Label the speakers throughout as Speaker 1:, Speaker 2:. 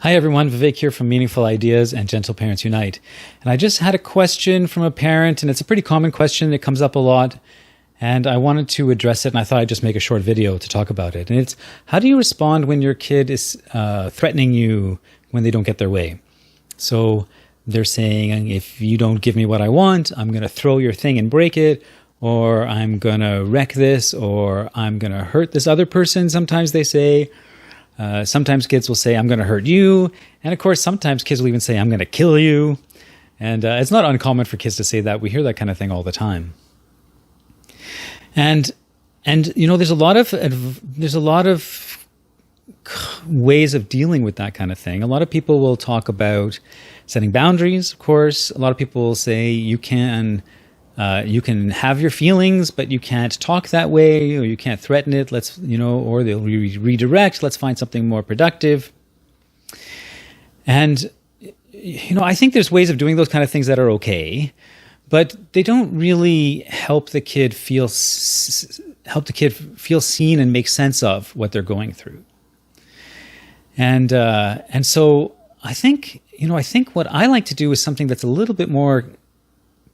Speaker 1: Hi everyone, Vivek here from Meaningful Ideas and Gentle Parents Unite. And I just had a question from a parent, and it's a pretty common question. It comes up a lot, and I wanted to address it, and I thought I'd just make a short video to talk about it. And it's, how do you respond when your kid is threatening you when they don't get their way? So they're saying, if you don't give me what I want, I'm going to throw your thing and break it, or I'm going to wreck this, or I'm going to hurt this other person, sometimes they say. Sometimes kids will say, I'm going to hurt you. And of course, sometimes kids will even say, I'm going to kill you. And it's not uncommon for kids to say that. We hear that kind of thing all the time. And you know, there's a lot of ways of dealing with that kind of thing. A lot of people will talk about setting boundaries, of course. A lot of people will say you can have your feelings, but you can't talk that way, or you can't threaten it. Or they'll redirect. Let's find something more productive. And, I think there's ways of doing those kind of things that are okay, but they don't really help the kid feel seen and make sense of what they're going through. And so I think what I like to do is something that's a little bit more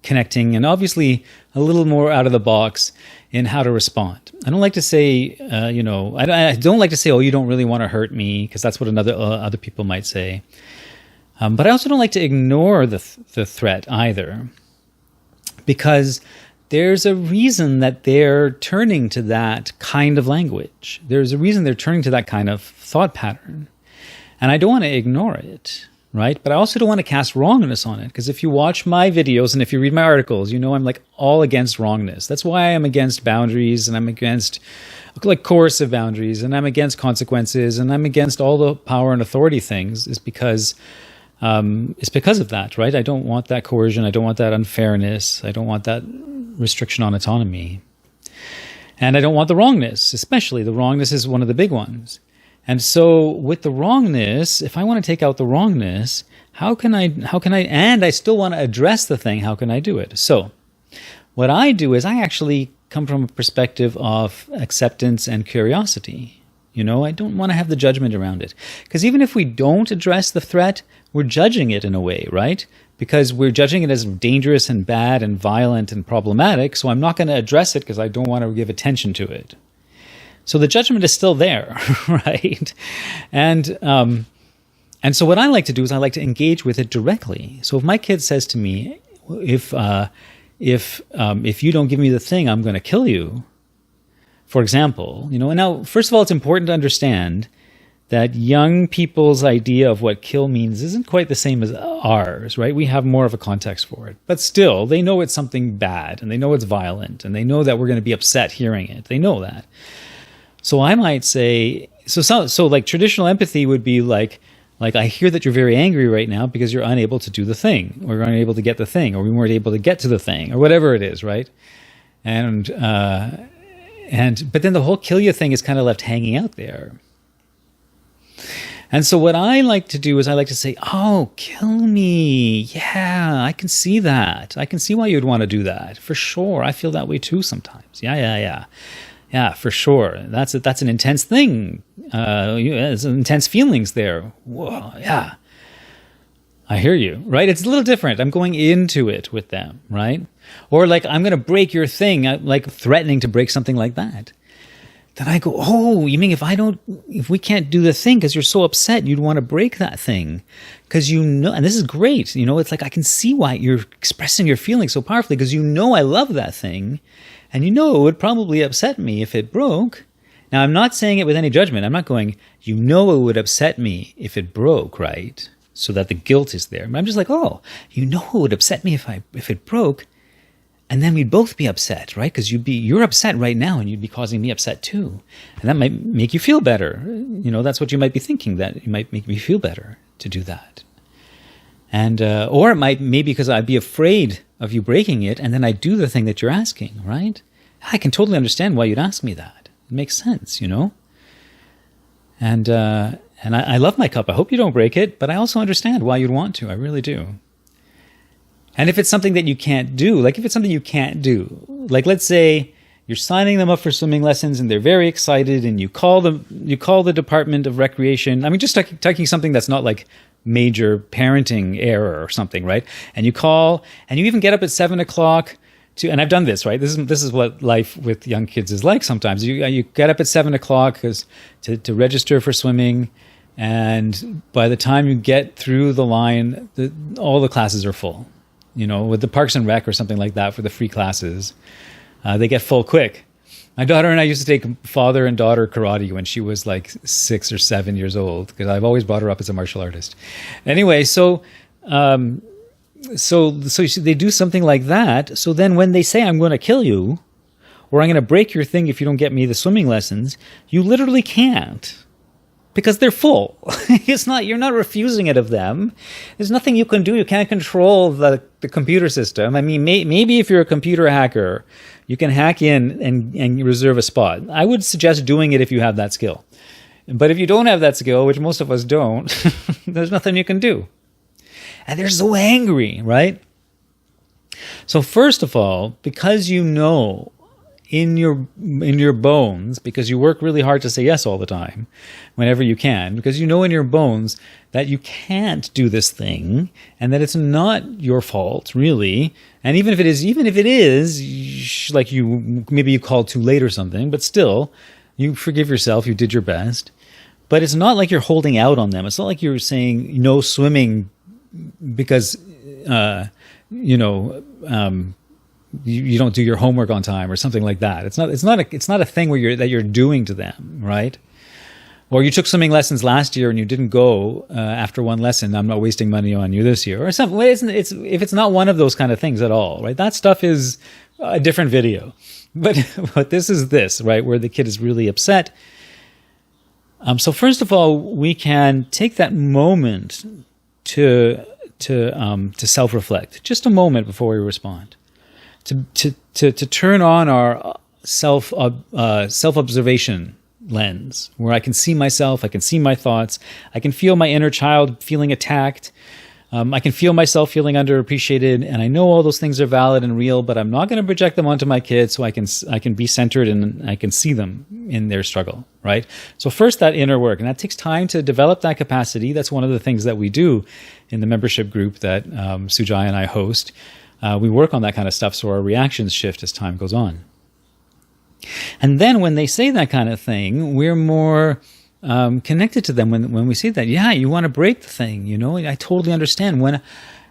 Speaker 1: connecting and obviously a little more out of the box in how to respond. I don't like to say, I don't like to say, oh, you don't really want to hurt me, because that's what other people might say. But I also don't like to ignore the threat either, because there's a reason that they're turning to that kind of language. There's a reason they're turning to that kind of thought pattern. And I don't want to ignore it. Right? But I also don't want to cast wrongness on it, because if you watch my videos and if you read my articles, I'm like all against wrongness. That's why I'm against boundaries, and I'm against like coercive boundaries, and I'm against consequences, and I'm against all the power and authority things. Is because it's because of that, right? I don't want that coercion. I don't want that unfairness. I don't want that restriction on autonomy. And I don't want the wrongness, especially the wrongness is one of the big ones. And so with the wrongness, if I want to take out the wrongness, how can I, and I still want to address the thing, how can I do it? So what I do is I actually come from a perspective of acceptance and curiosity. I don't want to have the judgment around it. Because even if we don't address the threat, we're judging it in a way, right? Because we're judging it as dangerous and bad and violent and problematic. So I'm not going to address it because I don't want to give attention to it. So the judgment is still there, right? And so what I like to do is I like to engage with it directly. So if my kid says to me, if you don't give me the thing, I'm going to kill you, for example, and now, first of all, it's important to understand that young people's idea of what kill means isn't quite the same as ours, right? We have more of a context for it. But still, they know it's something bad, and they know it's violent, and they know that we're going to be upset hearing it. They know that. So I might say, so like traditional empathy would be like I hear that you're very angry right now because you're unable to do the thing, or you're unable to get the thing, or we weren't able to get to the thing, or whatever it is, right? But then the whole kill you thing is kind of left hanging out there. And so what I like to do is I like to say, oh, kill me. Yeah, I can see that. I can see why you'd want to do that. For sure. I feel that way too sometimes. Yeah. Yeah, for sure. That's an intense thing. There's intense feelings there. Whoa, yeah. I hear you, right? It's a little different. I'm going into it with them, right? Or like, I'm going to break your thing, like threatening to break something like that. Then I go, oh, you mean if we can't do the thing because you're so upset, you'd want to break that thing? Because and this is great. It's like I can see why you're expressing your feelings so powerfully, because I love that thing. And it would probably upset me if it broke. Now, I'm not saying it with any judgment. I'm not going, it would upset me if it broke, right? So that the guilt is there. But I'm just like, oh, it would upset me if it broke. And then we'd both be upset, right? Because you're upset right now, and you'd be causing me upset too. And that might make you feel better. That's what you might be thinking, that it might make me feel better to do that. And or it might maybe because I'd be afraid of you breaking it, and then I do the thing that you're asking, right? I can totally understand why you'd ask me that. It makes sense, And I love my cup. I hope you don't break it, but I also understand why you'd want to. I really do. And if it's something that you can't do, like let's say you're signing them up for swimming lessons, and they're very excited, and you call the Department of Recreation. I mean, just taking something that's not like major parenting error or something, right? And you call, and you even get up at 7:00 and I've done this, right? This is what life with young kids is like sometimes. You get up at 7:00 to register for swimming, and by the time you get through the line, all the classes are full. You know, with the Parks and Rec or something like that for the free classes, they get full quick. My daughter and I used to take father and daughter karate when she was like 6 or 7 years old, because I've always brought her up as a martial artist. Anyway, so they do something like that. So then when they say, I'm going to kill you, or I'm going to break your thing if you don't get me the swimming lessons, you literally can't. Because they're full. You're not refusing it of them. There's nothing you can do. You can't control the computer system. I mean, maybe if you're a computer hacker, you can hack in and reserve a spot. I would suggest doing it if you have that skill. But if you don't have that skill, which most of us don't, there's nothing you can do. And they're so angry, right? So first of all, because you know in your bones, because you work really hard to say yes all the time, whenever you can, because you know in your bones that you can't do this thing, and that it's not your fault, really. And even if it is, like maybe you called too late or something, but still, you forgive yourself, you did your best. But it's not like you're holding out on them. It's not like you're saying no swimming because, you don't do your homework on time or something like that. It's not a thing that you're doing to them, right? Or you took swimming lessons last year and you didn't go after one lesson. I'm not wasting money on you this year, or something. If it's not one of those kind of things at all, right? That stuff is a different video. But this is this, right, where the kid is really upset. So first of all, we can take that moment to self-reflect, just a moment before we respond. To turn on our self-observation lens, where I can see myself, I can see my thoughts, I can feel my inner child feeling attacked, I can feel myself feeling underappreciated, and I know all those things are valid and real, but I'm not going to project them onto my kids, so I can be centered and I can see them in their struggle, right? So first, that inner work, and that takes time to develop that capacity. That's one of the things that we do in the membership group that Sujai and I host. We work on that kind of stuff so our reactions shift as time goes on. And then when they say that kind of thing, we're more connected to them when we say that. Yeah, you want to break the thing, I totally understand.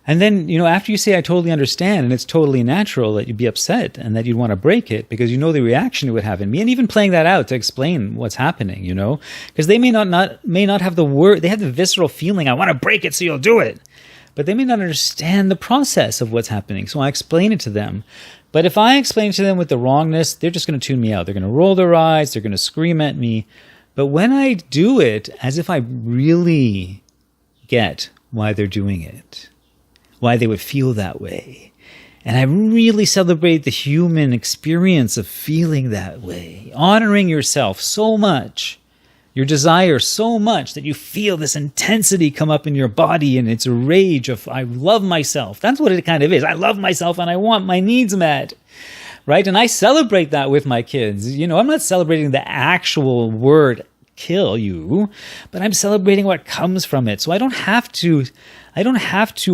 Speaker 1: And then, after you say I totally understand, and it's totally natural that you'd be upset and that you'd want to break it because you know the reaction it would have in me, and even playing that out to explain what's happening, because they may not have the word, they have the visceral feeling, I want to break it so you'll do it. But they may not understand the process of what's happening. So I explain it to them. But if I explain it to them with the wrongness, they're just going to tune me out. They're going to roll their eyes. They're going to scream at me. But when I do it as if I really get why they're doing it, why they would feel that way, and I really celebrate the human experience of feeling that way, honoring yourself so much, your desire so much that you feel this intensity come up in your body, and it's a rage of, I love myself. That's what it kind of is. I love myself and I want my needs met, right? And I celebrate that with my kids. I'm not celebrating the actual word kill you, but I'm celebrating what comes from it. So I don't have to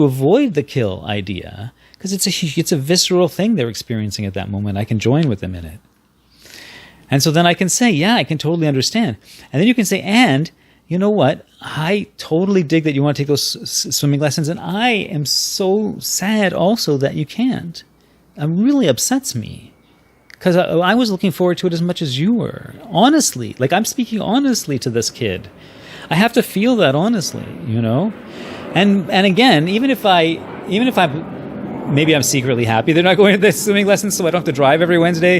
Speaker 1: avoid the kill idea, because it's a visceral thing they're experiencing at that moment. I can join with them in it. And so then I can say, yeah, I can totally understand. And then you can say, and you know what? I totally dig that you want to take those swimming lessons. And I am so sad also that you can't. It really upsets me, because I was looking forward to it as much as you were. Honestly, like, I'm speaking honestly to this kid. I have to feel that honestly, And again, even if maybe I'm secretly happy they're not going to the swimming lessons, so I don't have to drive every Wednesday.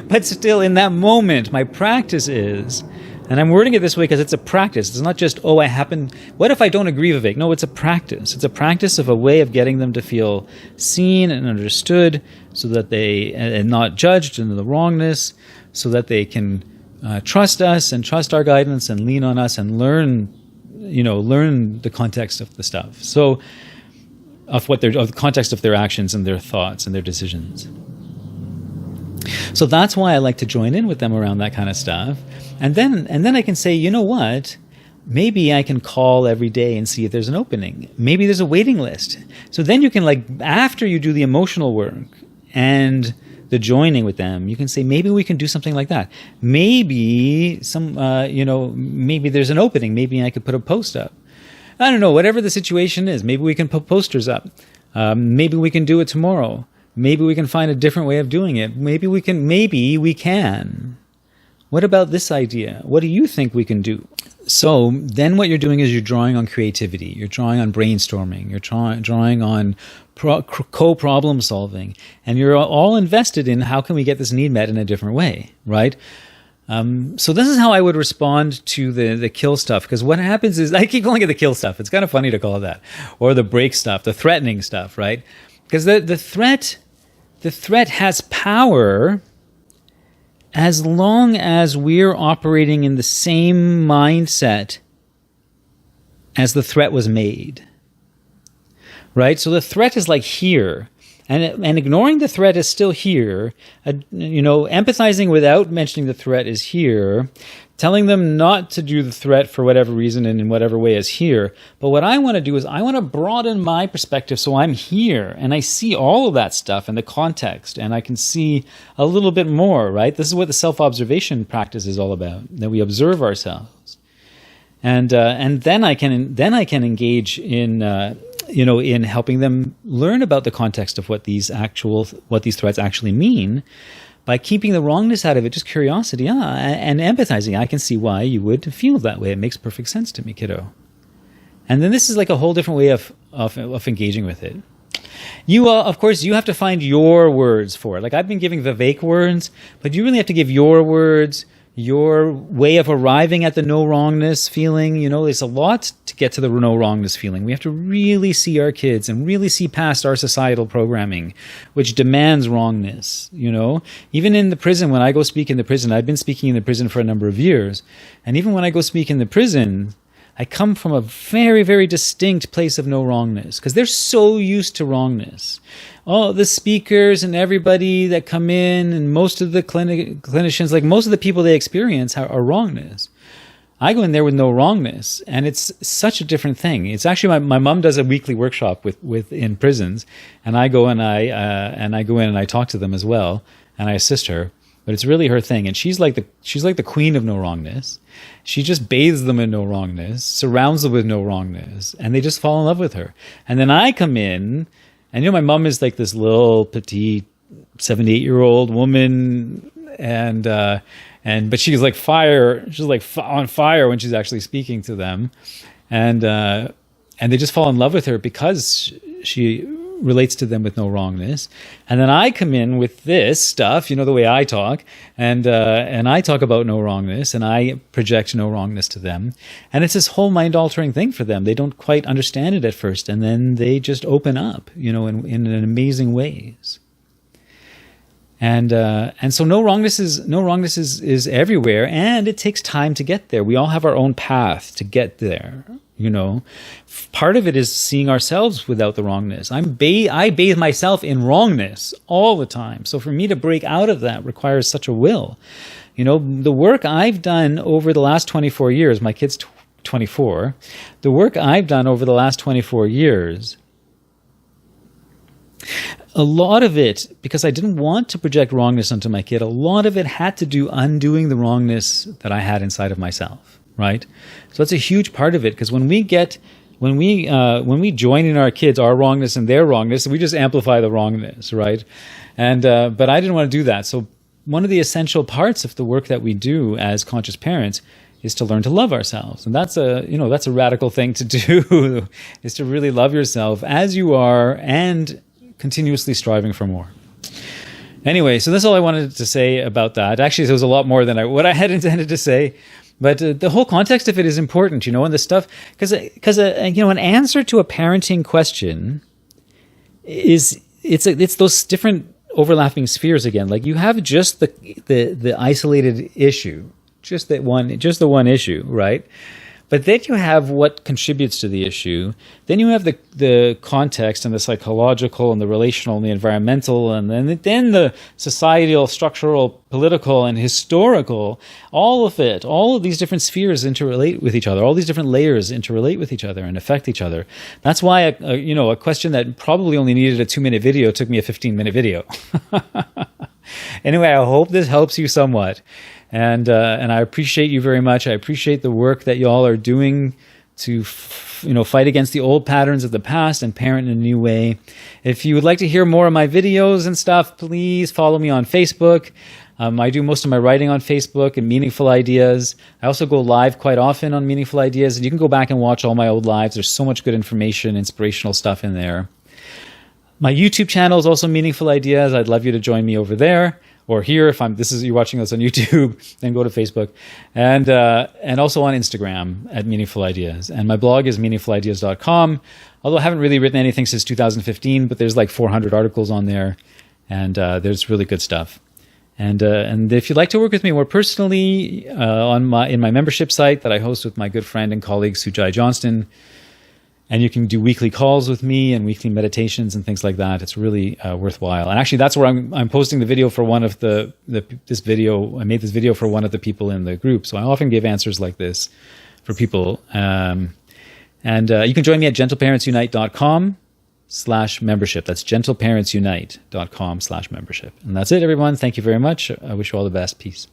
Speaker 1: But still, in that moment, my practice is, and I'm wording it this way because it's a practice. It's not just, what if I don't agree, Vivek? No, it's a practice. It's a practice of a way of getting them to feel seen and understood, so that and not judged into the wrongness, so that they can trust us and trust our guidance and lean on us and learn the context of the stuff. So, of the context of their actions and their thoughts and their decisions. So that's why I like to join in with them around that kind of stuff. And then I can say, you know what? Maybe I can call every day and see if there's an opening. Maybe there's a waiting list. So then you can, like, after you do the emotional work and the joining with them, you can say, maybe we can do something like that. Maybe maybe there's an opening. Maybe I could put a post up. I don't know, whatever the situation is. Maybe we can put posters up. Maybe we can do it tomorrow. Maybe we can find a different way of doing it. Maybe we can. What about this idea? What do you think we can do? So then what you're doing is you're drawing on creativity. You're drawing on brainstorming. You're drawing on co-problem solving. And you're all invested in how can we get this need met in a different way, right? So this is how I would respond to the kill stuff. Because what happens is, I keep calling it the kill stuff. It's kind of funny to call it that. Or the break stuff, the threatening stuff, right? Because the threat has power as long as we're operating in the same mindset as the threat was made, right? So the threat is like here, and ignoring the threat is still here. Empathizing without mentioning the threat is here. Telling them not to do the threat for whatever reason and in whatever way is here. But what I want to do is I want to broaden my perspective so I'm here and I see all of that stuff in the context and I can see a little bit more, right? This is what the self-observation practice is all about, that we observe ourselves. And then I can engage in in helping them learn about the context of what these threats actually mean. By keeping the wrongness out of it, just curiosity, and empathizing. I can see why you would feel that way. It makes perfect sense to me, kiddo. And then this is like a whole different way of engaging with it. You, of course, you have to find your words for it. Like I've been giving Vivek words, but you really have to give your words, your way of arriving at the no wrongness feeling. There's a lot to get to the no wrongness feeling. We have to really see our kids and really see past our societal programming, which demands wrongness. Even in the prison, when I go speak in the prison, I've been speaking in the prison for a number of years. And even when I go speak in the prison, I come from a very, very distinct place of no wrongness because they're so used to wrongness. All the speakers and everybody that come in and most of the clinicians, like most of the people they experience are wrongness. I go in there with no wrongness, and it's such a different thing. It's actually my mom does a weekly workshop with in prisons, and I go and I go in and I talk to them as well, and I assist her. But it's really her thing, and she's like the queen of no wrongness. She just bathes them in no wrongness, surrounds them with no wrongness, and they just fall in love with her. And then I come in, and my mom is like this little petite 78-year-old woman, but she's like fire. She's like on fire when she's actually speaking to them, and they just fall in love with her because she relates to them with no wrongness. And then I come in with this stuff, the way I talk, and I talk about no wrongness, and I project no wrongness to them. And it's this whole mind-altering thing for them. They don't quite understand it at first, and then they just open up, in amazing ways. And so no wrongness is everywhere, and it takes time to get there. We all have our own path to get there. Part of it is seeing ourselves without the wrongness. I bathe myself in wrongness all the time. So for me to break out of that requires such a will. The work I've done over the last 24 years, my kid's 24, the work I've done over the last 24 years, a lot of it, because I didn't want to project wrongness onto my kid, a lot of it had to do undoing the wrongness that I had inside of myself. Right, so that's a huge part of it. Because when we join in our kids, our wrongness and their wrongness, we just amplify the wrongness, right? And but I didn't want to do that. So one of the essential parts of the work that we do as conscious parents is to learn to love ourselves, and that's a radical thing to do. Is to really love yourself as you are and continuously striving for more. Anyway, so that's all I wanted to say about that. Actually, there was a lot more than what I had intended to say. But the whole context of it is important, and the stuff, because an answer to a parenting question is it's those different overlapping spheres again. Like you have just the isolated issue, just the one issue, right? But then you have what contributes to the issue. Then you have the context and the psychological and the relational and the environmental, and then the societal, structural, political, and historical. All of these different spheres interrelate with each other. All these different layers interrelate with each other and affect each other. That's why a question that probably only needed a 2-minute video took me a 15-minute video. Anyway, I hope this helps you somewhat. And I appreciate you very much. I appreciate the work that y'all are doing to fight against the old patterns of the past and parent in a new way. If you would like to hear more of my videos and stuff, please follow me on Facebook. I do most of my writing on Facebook and Meaningful Ideas. I also go live quite often on Meaningful Ideas, and you can go back and watch all my old lives. There's so much good information, inspirational stuff in there. My YouTube channel is also Meaningful Ideas. I'd love you to join me over there. Or here, if you're watching this on YouTube, then go to Facebook, and also on Instagram at Meaningful Ideas. And my blog is meaningfulideas.com. Although I haven't really written anything since 2015, but there's like 400 articles on there, and there's really good stuff. And if you'd like to work with me more personally, in my membership site that I host with my good friend and colleague Sujai Johnston. And you can do weekly calls with me and weekly meditations and things like that. It's really worthwhile. And actually, that's where I'm posting the video for one of this video. I made this video for one of the people in the group. So I often give answers like this for people. And you can join me at gentleparentsunite.com/membership. That's gentleparentsunite.com/membership. And that's it, everyone. Thank you very much. I wish you all the best. Peace.